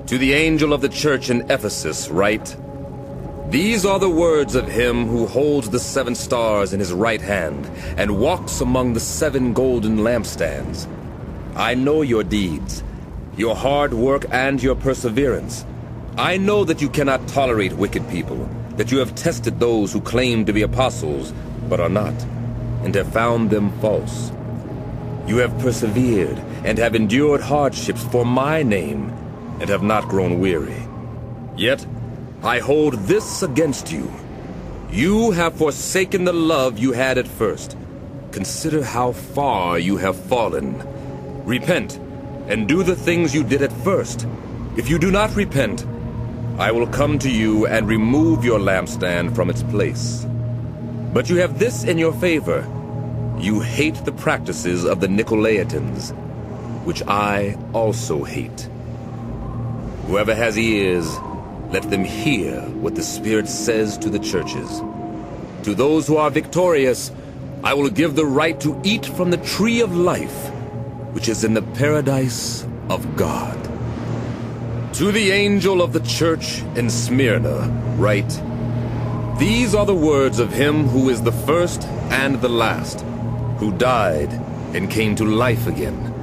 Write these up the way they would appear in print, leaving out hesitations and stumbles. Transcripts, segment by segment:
To the angel of the church in Ephesus write, These are the words of him who holds the 7 stars in his right hand and walks among the 7 golden lampstands. I know your deeds, your hard work and your perseverance. I know that you cannot tolerate wicked people, that you have tested those who claim to be apostles but are not, and have found them false. You have persevered and have endured hardships for my name and have not grown weary. Yet I hold this against you. You have forsaken the love you had at first. Consider how far you have fallen. Repent and do the things you did at first. If you do not repent, I will come to you and remove your lampstand from its place. But you have this in your favor. You hate the practices of the Nicolaitans, which I also hate. Whoever has ears, let them hear what the Spirit says to the churches. To those who are victorious, I will give the right to eat from the tree of life, which is in the paradise of God. To the angel of the church in Smyrna write, These are the words of him who is the first and the last, who died and came to life again.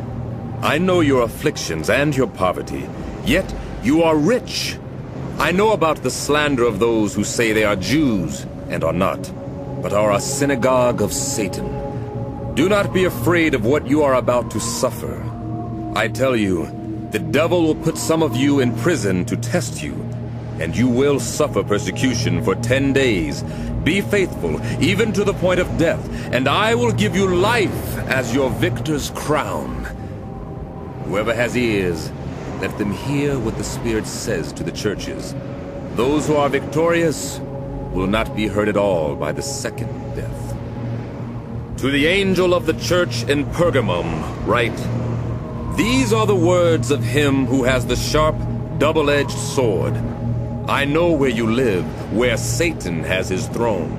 I know your afflictions and your poverty, yet you are rich. I know about the slander of those who say they are Jews and are not, but are a synagogue of Satan. Do not be afraid of what you are about to suffer. I tell you, the devil will put some of you in prison to test you, and you will suffer persecution for 10 days. Be faithful, even to the point of death, and I will give you life as your victor's crown. Whoever has ears, let them hear what the Spirit says to the churches. Those who are victorious will not be hurt at all by the second death. To the angel of the church in Pergamum write, These are the words of him who has the sharp, double-edged sword. I know where you live, where Satan has his throne.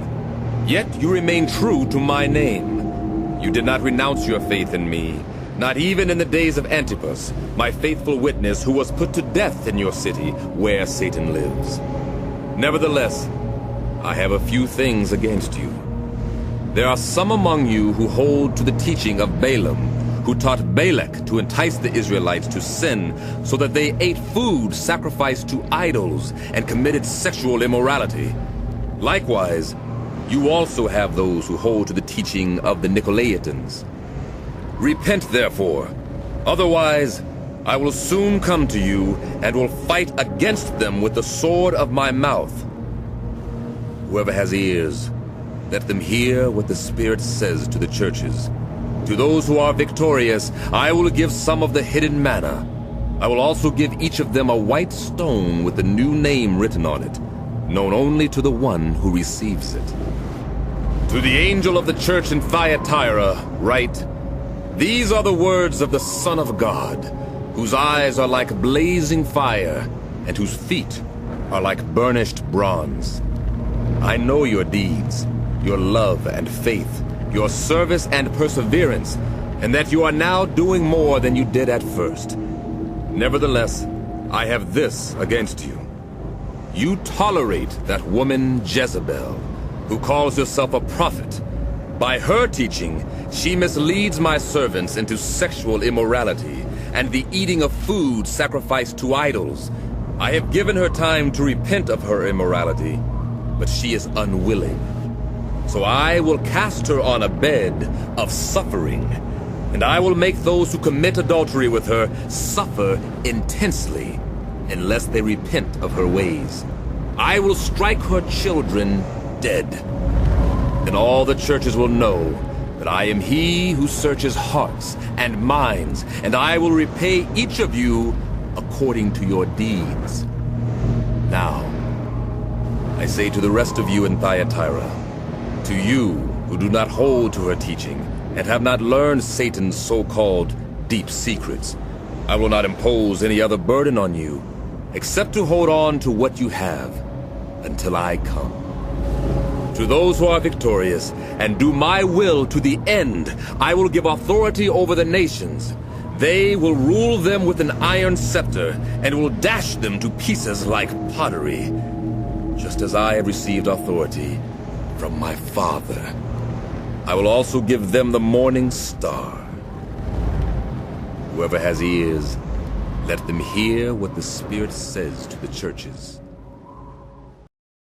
Yet you remain true to my name. You did not renounce your faith in me, not even in the days of Antipas, my faithful witness, who was put to death in your city, where Satan lives. Nevertheless, I have a few things against you. There are some among you who hold to the teaching of Balaam, who taught Balak to entice the Israelites to sin, so that they ate food sacrificed to idols and committed sexual immorality. Likewise, you also have those who hold to the teaching of the Nicolaitans. Repent, therefore, otherwise I will soon come to you and will fight against them with the sword of my mouth. Whoever has ears, let them hear what the Spirit says to the churches. To those who are victorious, I will give some of the hidden manna. I will also give each of them a white stone with the new name written on it, known only to the one who receives it. To the angel of the church in Thyatira write, These are the words of the Son of God, whose eyes are like blazing fire, and whose feet are like burnished bronze. I know your deeds, your love and faith, your service and perseverance, and that you are now doing more than you did at first. Nevertheless, I have this against you. You tolerate that woman Jezebel, who calls herself a prophet. By her teaching, she misleads my servants into sexual immorality and the eating of food sacrificed to idols. I have given her time to repent of her immorality, but she is unwilling. So I will cast her on a bed of suffering, and I will make those who commit adultery with her suffer intensely, unless they repent of her ways. I will strike her children dead. Then all the churches will know that I am he who searches hearts and minds, and I will repay each of you according to your deeds. Now, I say to the rest of you in Thyatira, to you who do not hold to her teaching and have not learned Satan's so-called deep secrets, I will not impose any other burden on you, except to hold on to what you have until I come. To those who are victorious and do my will to the end, I will give authority over the nations. They will rule them with an iron scepter, and will dash them to pieces like pottery, just as I have received authority from my Father. I will also give them the morning star. Whoever has ears, let them hear what the Spirit says to the churches.